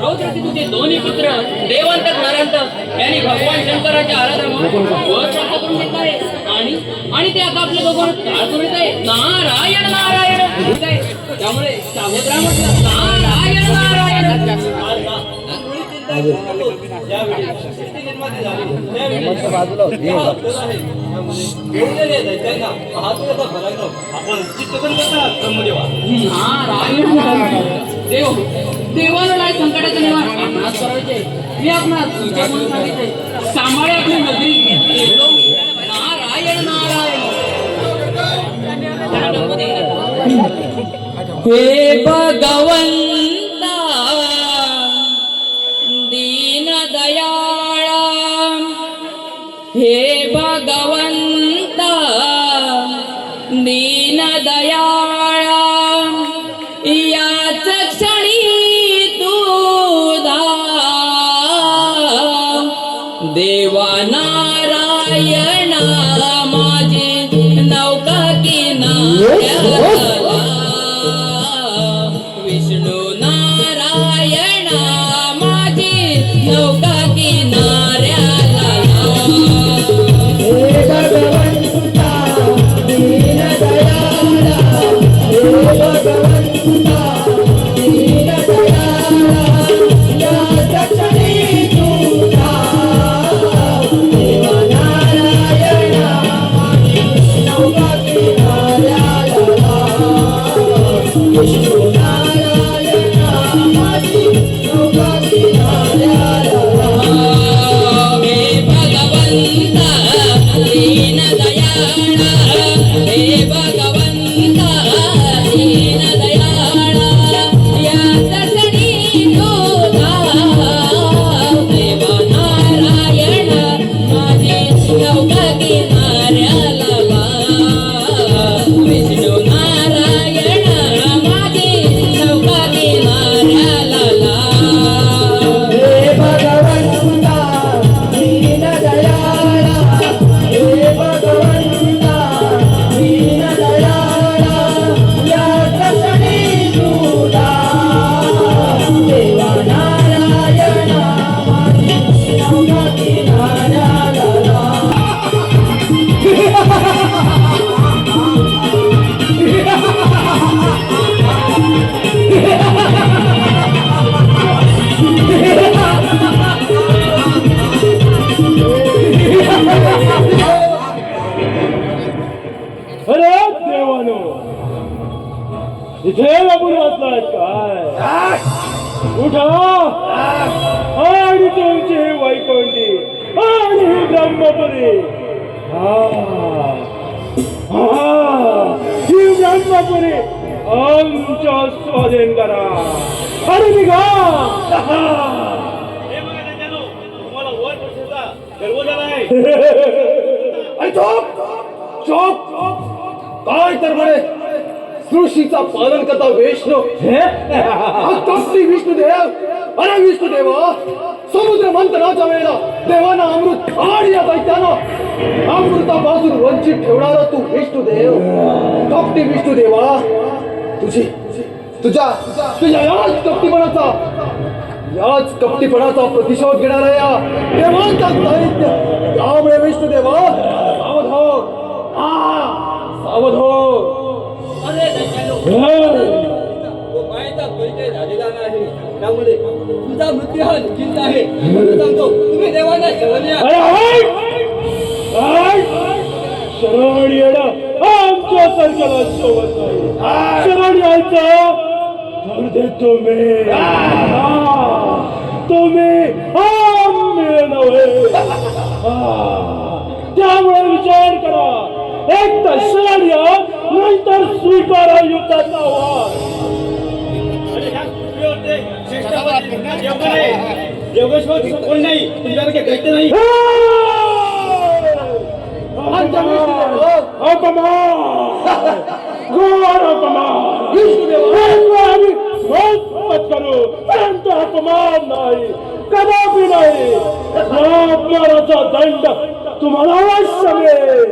रौद्रती तुझे दोन्ही पुत्र देवांतक नरांतक यांनी भगवान शंकराच्या आराधना करून घेत आहे आणि ते आता आपले भगवान काय करून येत आहे नारायण नारायण त्यामुळे सावधरा म्हटलं नारायण नारायण देव देवाला नाही संकटाचं निवारण आपणास करायचे मी आपणास तुझ्या म्हणून सांगितले सांभाळे आपली नगरी नारायण नारायण हे भगवंता दीन दयाळा हे भगवंता दीन दयाळा याच क्षणी तू देवा नारायणा माझी नौका किनाऱ्याला विष्णू नारायणा माझी नौका किनाऱ्याला हे भगवंता दीन दयाळा हे भगवंता दीन दयाळा या क्षणी तुझा देवा नारायणा माझी नौका किनाऱ्याला विष्णू नारायणा माझी नौका किनाऱ्याला हे भगवंता दीन दयाळा हे भगवंता दीन दयाळा या दर्शनी तुझा देवा नारायण माझी नौका किनाऱ्याला विष्णू नारायण माझी नौका किनाऱ्याला हे भगवंता दीन दयाळा हे भगवंता दीन दयाळा या क्षणी तुझा देवा नारायणा माझी नौका किनाऱ्याला अरे देवानो इथे लागून वाचलाय काय उठा आणि तुमची ही वैकुंठी आणि ही ब्रह्मपुरी ही ब्रह्मपुरी आमच्या स्वाधीन करा आणि निघा तुम्हाला वर बसवता गर्व झालाय चोप चोप काय तर बरे सृष्टीचा पालन करता विष्णू कपटी विष्णुदेव. अरे विष्णुदेव, समुद्र मंथनाच्या वेळेला देवाना अमृत आणि या दैत्यानं अमृतापासून वंचित ठेवणारा तू विष्णुदेव. कपटी विष्णुदेवा, तुझ्या याच कपटीपणाचा प्रतिशोध घेणारा या देवांचा दैत्य. त्यामुळे विष्णुदेवा सावध हो, सावध हो. अरे तो मायेचा परिचय झालेला नाही, त्यामुळे तुझा मृत्यू हा निश्चित आहे. सांगतो, तुम्ही देवाला शरण या. शरण येणं आमच्या सरकारला सोबत नाही. शरण यायचं तर देतो मी. तुम्ही नव्हे. त्यामुळे विचार करा, एक तर शरण या, नंतर स्वीकारा युद्धाचा आवाज. योगेश्वर कोण नाही, तुमच्याकडे काही दैत्य नाही. अपमान नाही, कदापि नाही. अपमानाचा दंड तुम्हाला अवश्य मिळेल,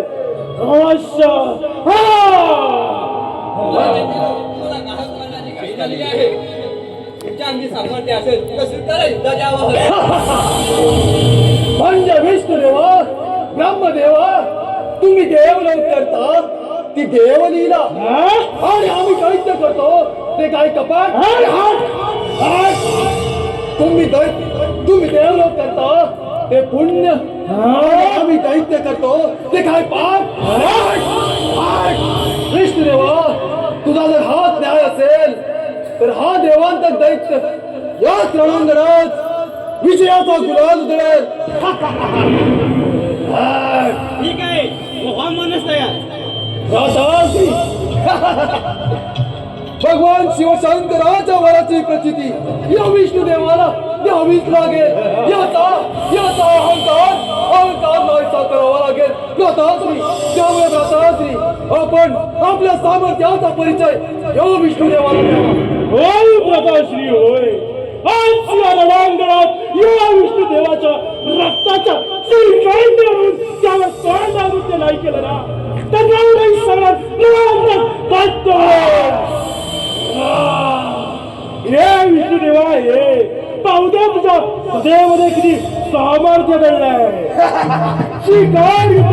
अवश्य. तुम्हाला नाहक मारण्याची घाई झालेली आहे. तुमच्या अंगी सामर्थ्य असेल तर स्वीकारा युद्धाचे आवाहन. म्हणजे विष्णुदेवा, ब्रह्मदेवा, तुम्ही देवलोक करता ती देवलीला आणि आम्ही दैत्य करतो ते काय कपाट. तुम्ही देवलोक करता ते पुण्य आणि आम्ही दैत्य करतो ते काय पाप. विष्णुदेवा, तुझा जर हाच न्याय असेल तर हा देवांतर दैत्य याच रणांगणात विजयाचा गुलाल उधळेल. ठीक आहे, मोहन माणूस तयार. भगवान शिवशंकराच्या वराची प्रचिती या विष्णुदेवाला द्यावीच लागेल. याचा अहंकार नाहीसा करावा लागेल. भ्राताश्री, त्यामुळे भ्राताश्री, आपण आपल्या सामर्थ्याचा परिचय या विष्णुदेवाला द्यावा. होय प्रभाश्री, होय. आज या रणांगणात या विष्णुदेवाच्या रक्ताचा श्रीकांत करून त्यावर तोंड नाही केलं ना, तर एवढंही सगळं हे विष्णुदेवा, हे पाहू दे तुझ्या हृदयामध्ये किती सामर्थ्य दडलंय. श्रीकांत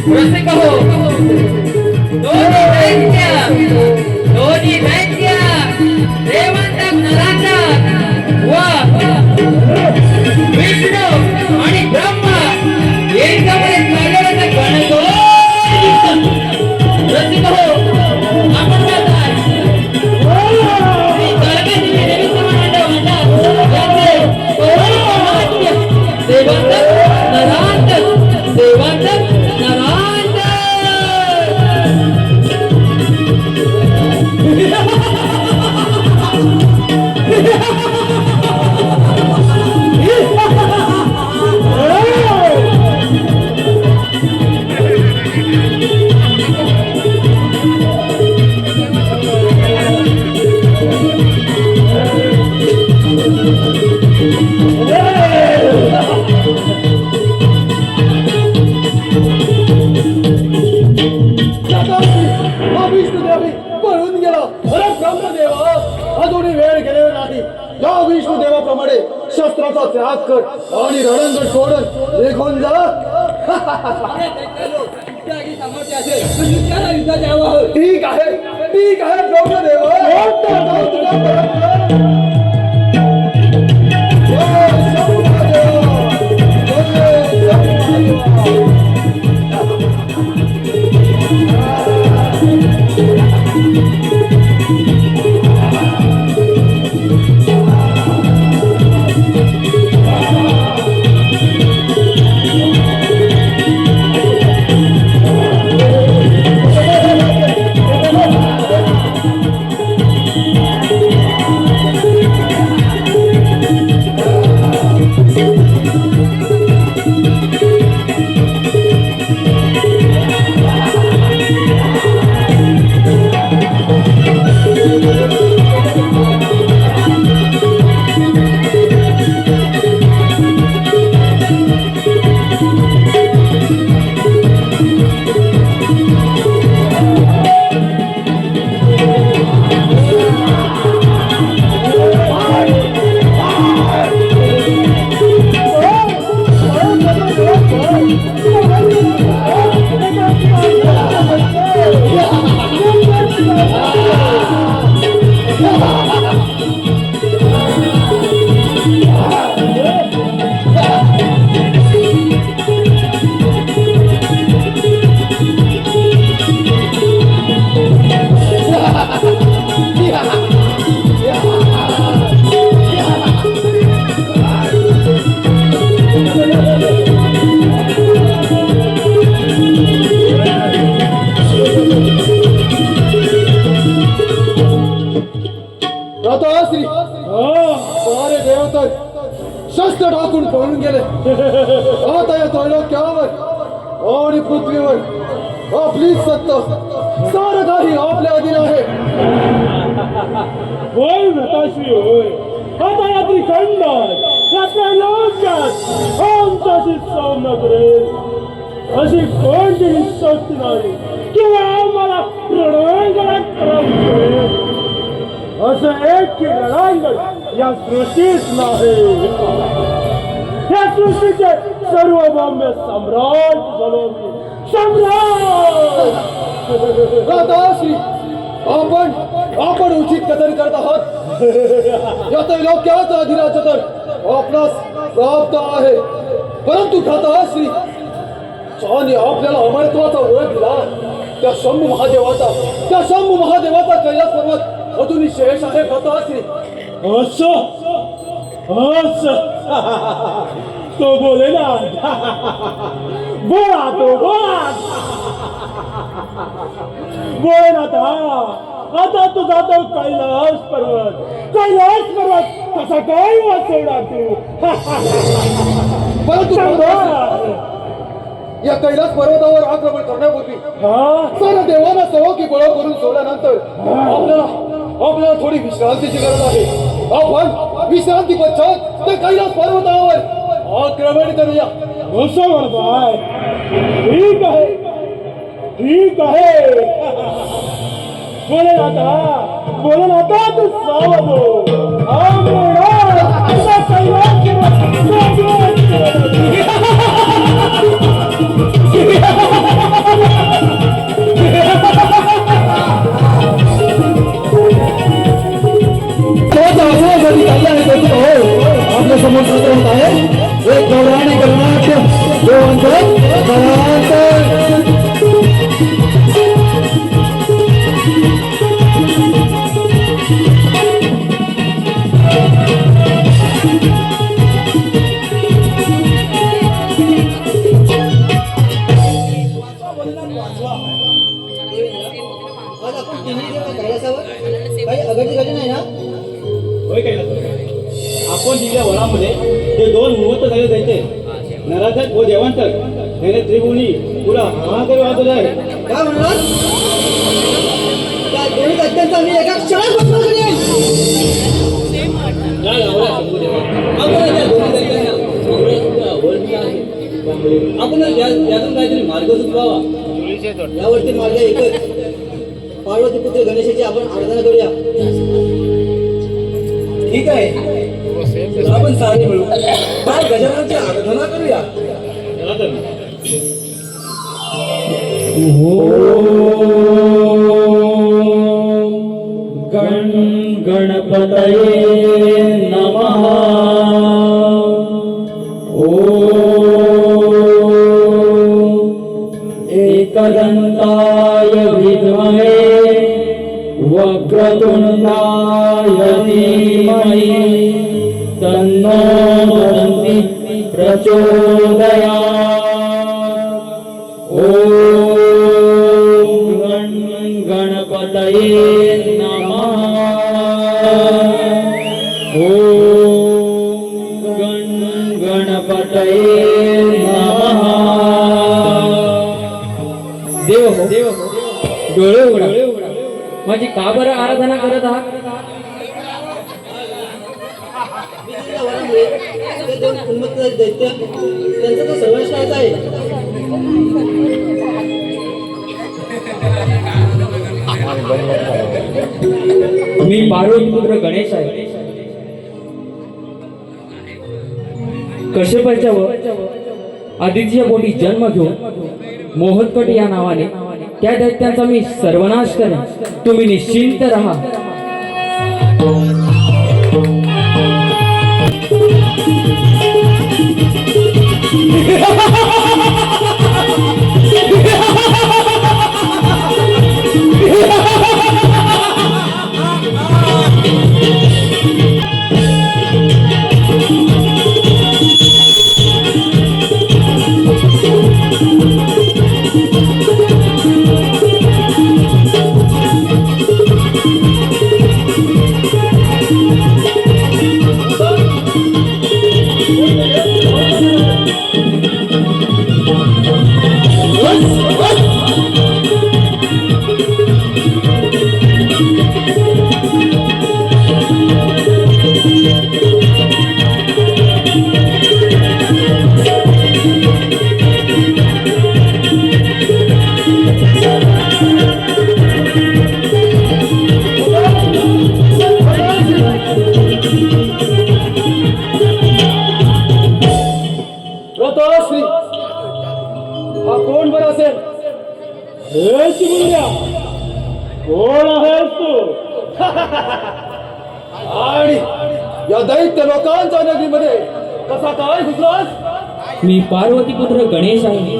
रसिक हो, दोन्ही दैत्य देवांतक नरांतक व विष्णू आणि ब्रह्मा यांच्यामध्ये चाललेला गणगो. रसिक हो, आपण काय देवांतक नरांतक, देवांतक नरांतक. विष्णुदेवी पळून गेला. अरे ब्रह्मदेवा, अजूनही वेळ गेलेला नाही. या विष्णुदेवाप्रमाणे शस्त्राचा त्याग कर आणि रणंगण सोडून निघून जा. सामर्थ्य असेल तर युद्धाला युद्धाचे आवाहन. ठीक आहे ब्रह्मदेवा. श्री सारे देवता शस्त्र टाकून पळून गेले. आता या त्रैलोक्यावर आणि पृथ्वीवर आपलीच सत्ता, सारं काही आपल्या अधीन आहे. होय व्रताश्री होय. आता या त्रिखंडात या त्रैलोक्यात आमच्याशी सामना करेल अशी कोणतीही शक्ती नाही किंवा आम्हाला रणांगणात करावी असं एक रणांगण या सृष्टीत नाही. या सृष्टीचे सर्वभौम्य सम्राट झालो मी. सम्राट श्री आपण उचित कथन करत आहात. या त्रैलोक्याचा अधिराज्य तर आपणास प्राप्त आहे, परंतु श्री ज्याने आपल्याला अमरत्वाचा ओळख दिला त्या शंभू महादेवाचा कैलास पर्वत अजूनही शेष आहे. श्री तो बोले ना बोला तो बोल आता तू जातो कैलास पर्वत कसा काय वाचवणार तू. परंतु या कैलास पर्वतावर आक्रमण करण्यापूर्वी साऱ्या देवांना सवकी गोळा करून सोडल्यानंतर आपल्याला थोडी विश्रांतीची गरज आहे. आपण विश्रांती पश्चात त्या कैलास पर्वतावर आक्रमण करूया. असं म्हणताय. ठीक आहे बोले आता तू सावधो. आपल्या समोर सत्र होत आहे एक गौराणी गणनाट्य काही अगदी नाही ना. होय काय आपण दिलेल्या वरामध्ये ते दोन मुहूर्त झाले जायचे. नराधक व देवांतर त्याने त्रिभुवनी पुरा महाकाय वाजवला आहे. काय म्हणणार? त्या दोन्ही अत्यंत आम्ही एका क्षणात बसणार करेल. काय गावला शंभूदेवा, आपण त्या दोन्ही दैत्यांना मंगळसूत्र ओळखलं आहे. आपण यातून काहीतरी मार्ग सुचवावा. यावरती मार्ग एकच, पार्वती पुत्र गणेशाची आपण आराधना करूया. ठीक आहे, आपण सारे मिळू गजाननाची आराधना करूया. गणपतये नमः. एकदंताय विद्महे वक्रतुंडाय धीमहि तन्नो दन्ति प्रचोदयात्. ॐ गणपतये नमः. ॐ गणपतये नमः. देव डोळे उघडा. माझी का बरं आराधना करत आहात? ते दोन उन्मत्त दैत्य त्यांचा तो सर्वनाश करायचा आहे. मी पार्वती पुत्र गणेश आहे. कश्यपाच्या व आदितीच्या पोटी जन्म घेऊन मोहतकट या नावाने त्या दैत्यांचा मी सर्वनाश करेन. तुम्ही निश्चिंत राहा. रथश्री हा कोण बरं असेल? हे चिमुरड्या, कोण आहेस तू? आणि या दैत्य लोकांच्या नगरीमध्ये कसा काय घुसलास? मी पार्वतीपुत्र गणेश आहे.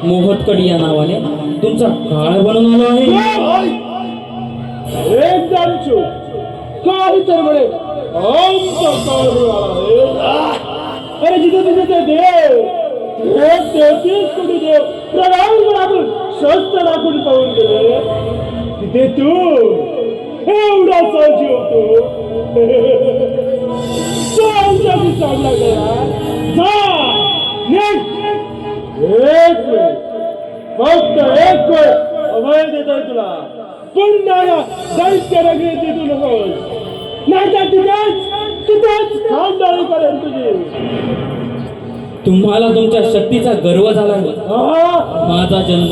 मोहतकट या नावाने तुमचा काळ बनून आलो आहे. काय? एकदम चूक. काही तर म्हणे आमचा काळ बनून आला आहे. अरे जिथे तिथे ते देव, हे 33 कोटी देव प्रणाम आपण शस्त्र दाखवून पाहून गेले. तिथे तू एवढा जीव तू आमच्याशी सामना करा. जा, निघ. एक मिनिट, फक्त एक वेळ अभय देतोय तुला. पुन्हा या दैत्य नगरीत तू नकोस, नाहीतर तिथेच खानदारी करेन तुझी. तुम्हाला तुमच्या शक्तीचा गर्व झाला आहे. हा, माझा जन्म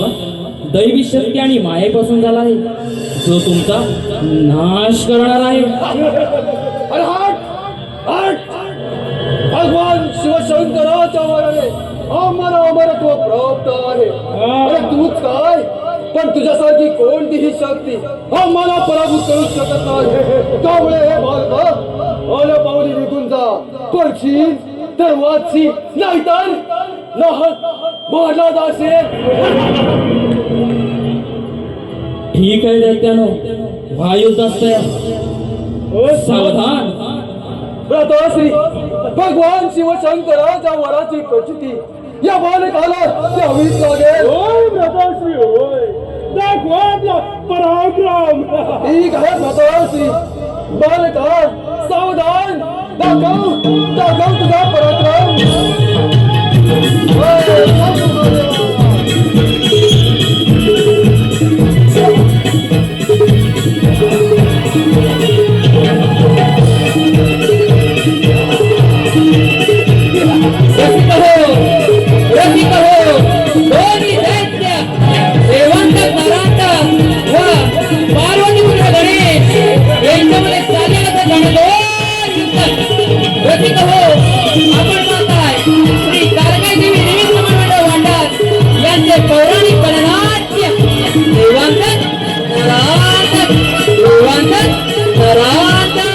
दैवी शक्ती आणि मायेपासून झाला आहे, जो तुमचा नाश करणार आहे. अरे हट हट. भगवान शिवशंकराच्या वराने आम्हाला अमरत्व प्राप्त आहे. अरे तूच काय, पण तुझ्यासारखी कोणतीही शक्ती आम्हाला पराभूत करू शकत नाही. त्यामुळे हे बालका आल्या पावली निघून जा. पडशील तर वाचशील, नाहीतर नाहक मारला जाशील. ठीक आहे दैत्यानो, महायुद्धास्तया सावधान. रथश्री भगवान शिवशंकराच्या वराची प्रचिती या बालकाला द्यावीच लागेल. होय ब्रदरश्री, होय. दाखवा आपला पराक्रम. ठीक आहे रथश्री. बालका सावधान, दाखव दाखव तुझा पराक्रम. पार्वतीपुत्र गणेश यांच्यामध्ये चालेल असं गणलोर युद्ध. रसिक हो, आपण पाहताय श्री तारकाई देवी देवी मंडळ भांडार यांचे पौराणिक गणनाट्य. देवांतर नरांतर, देवांतर नरांतर.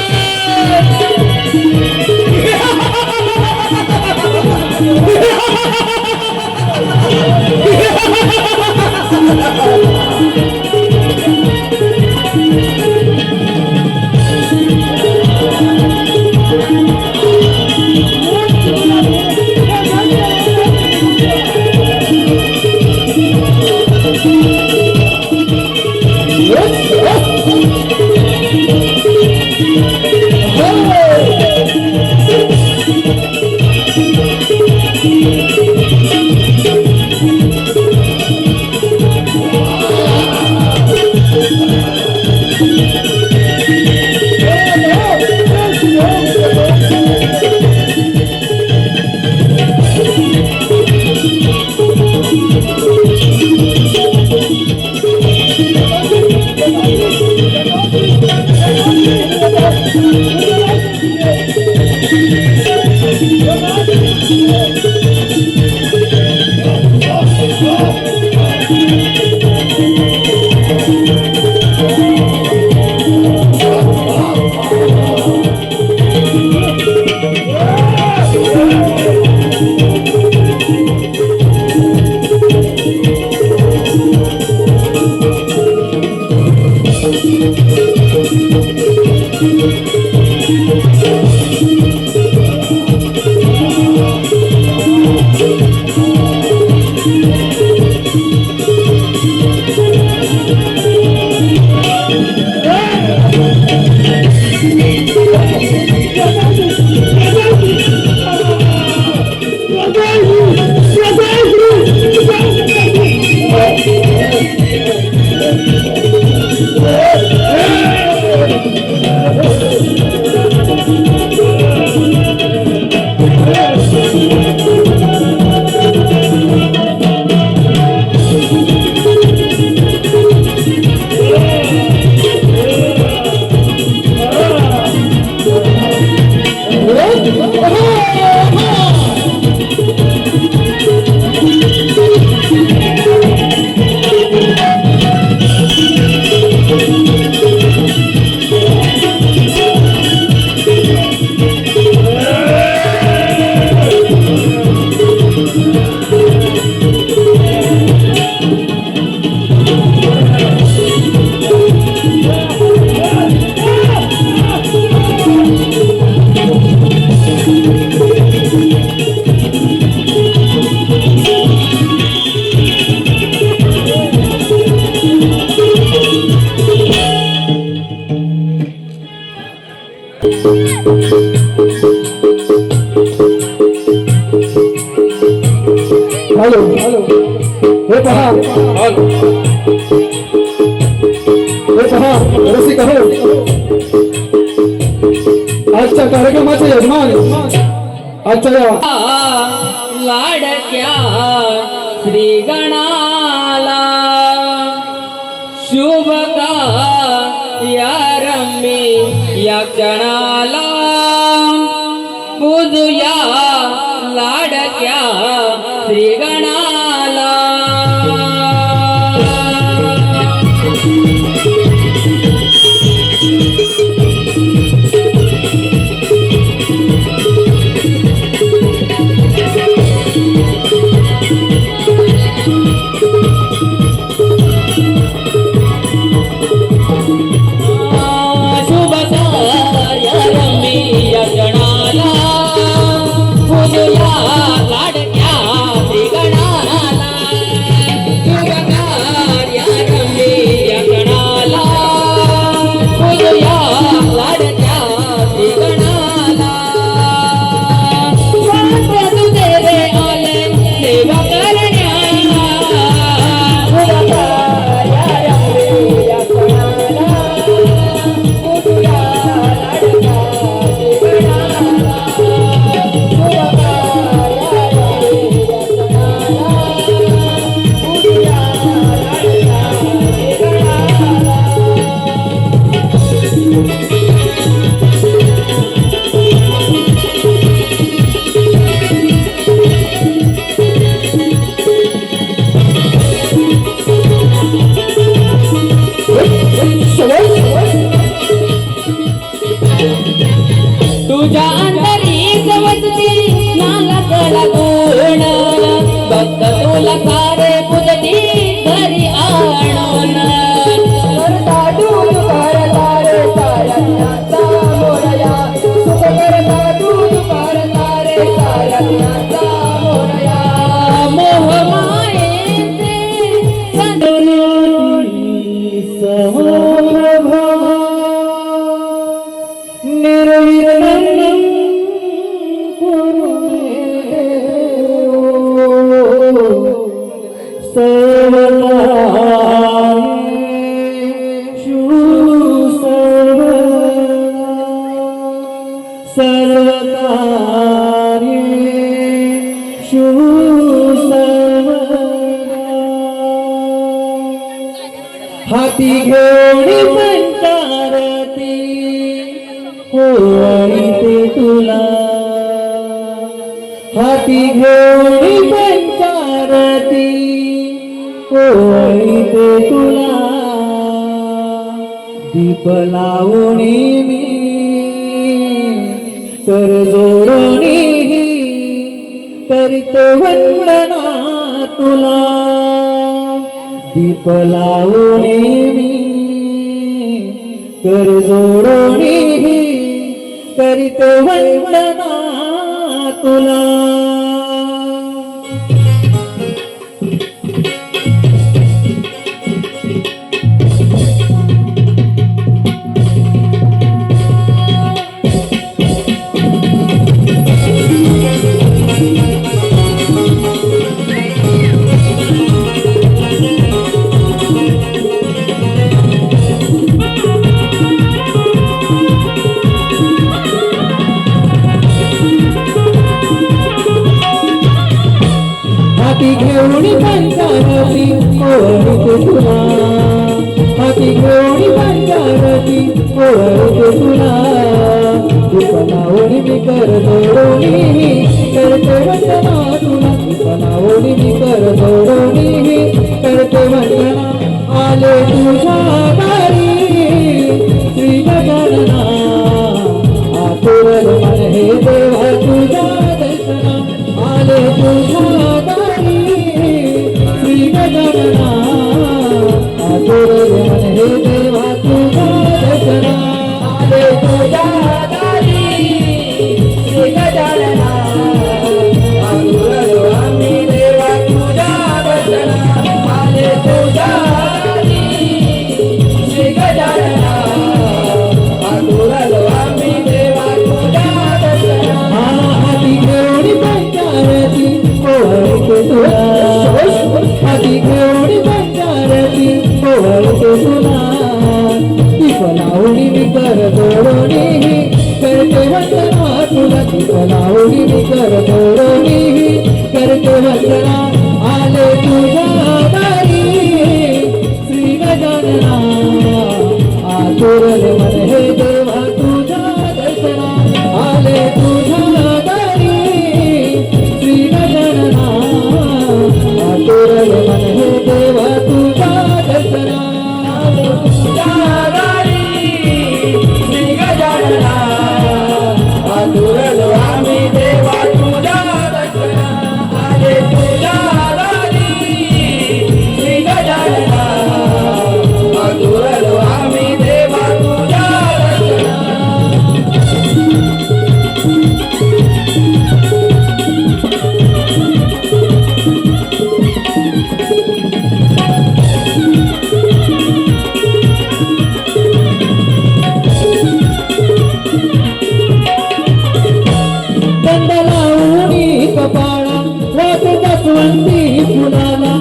हॅलो हे पहा रसिका हो आजच्या कार्यक्रमाचे यजमान आजच्या लाडक्या श्री गणाला शुभ या रम्मी या क्षणाला पूजुया लाडक्या श्री गणाला तुझ्या अंतरी वसती नाला गुण भक्त तुला सारे पुजती घरी आणून करता दूध करता रे साऱ्यांचा मोरया सुख करता दूध करता रे साऱ्यांचा मोरया मोह मायेचे हाती घेऊन पंचारती होळीते तुला हाती घेऊन पंचारती ओळीते तुला दीप लावणी मी कर जोडणी करीत वंदना तुला दीप लावणी मी कर जोडणी करीत वंदना तुला. हाती घेऊन पंचारती ओळखते तुला हाती घेऊन पंचारती ओळखते तुला दीप लावून मी कर जोडणी करते वंदना तुला दीप लावून मी कर जोडणी करते वंदना आले तुझ्या दारी श्री गजानना आतुरल मन हे देवा तुझ्या दर्शना आले तुझ्या दारी श्री गजानना आतुरल मन हे देवा तुझ्या दर्शना आले तुझ्या दारी श्री गजानना आतुरल आम्ही देवा तुझ्या दर्शना आले तुझ्या दारी श्री गजानना आतुरल आम्ही देवा तुझ्या दर्शना हाती घेऊन पंचारती ओळखते तुला हाती घेऊन पंचारती ओळखते तुला दीप लावणी मी कर जोडणी करते वंदना तुला दीप लावणी मी कर जोडणी करते वंदना आले तुझ्या दारी श्री गजानना आतुरल मन हे देवा तुझ्या दर्शना आले तुझ्या दारी श्री गजानना आतुरल मन हे देवा तुझ्या दर्शना तुझ्या दारी श्री गजानना आतुरल आम्ही देवा तुझ्या दर्शना आले तुझ्या दारी श्री गजानना आतुरल आम्ही देवा तुझ्या दर्शना. गंध लावणी कपाळा वाट दसवंती फुलाला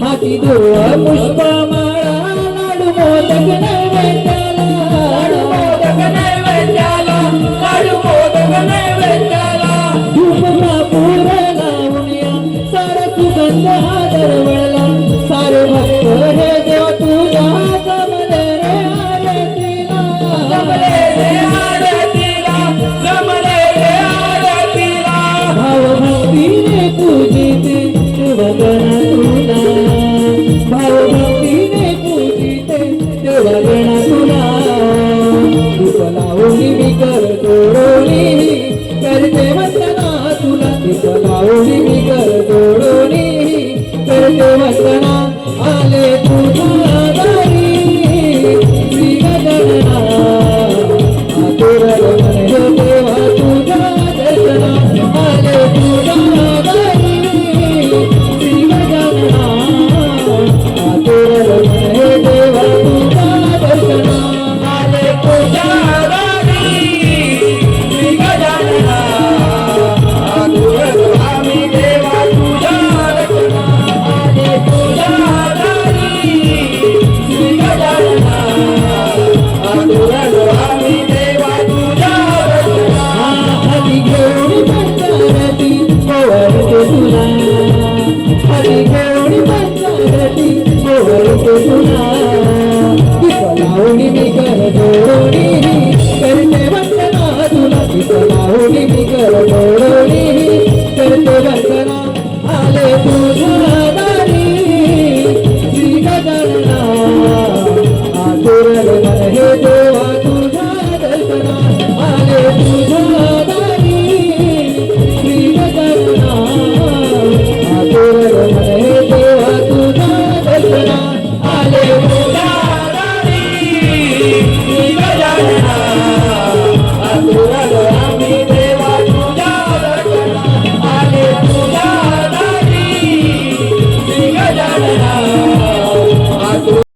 हाती दुर्व पुष्पमाळा लाडू मोदक नैवेद्याला लाडू मोदक नैवेद्याला लाडू मोदक नैवेद्याला धूप कापूर लावण्या सारा सुगंध हा दरवळला सारे भक्त हे देव तुझ्या जमले रे आरतीला जमले रे आरतीला जमले रे आरतीला भाव भक्तीने पूजिते देवगणा तुला भाव भक्तीने पूजिते देवगणा तुला दीप लावणी मी कर जोडणी करते वंदना तुला दीप लावणी मी कर जोडणी करते वंदना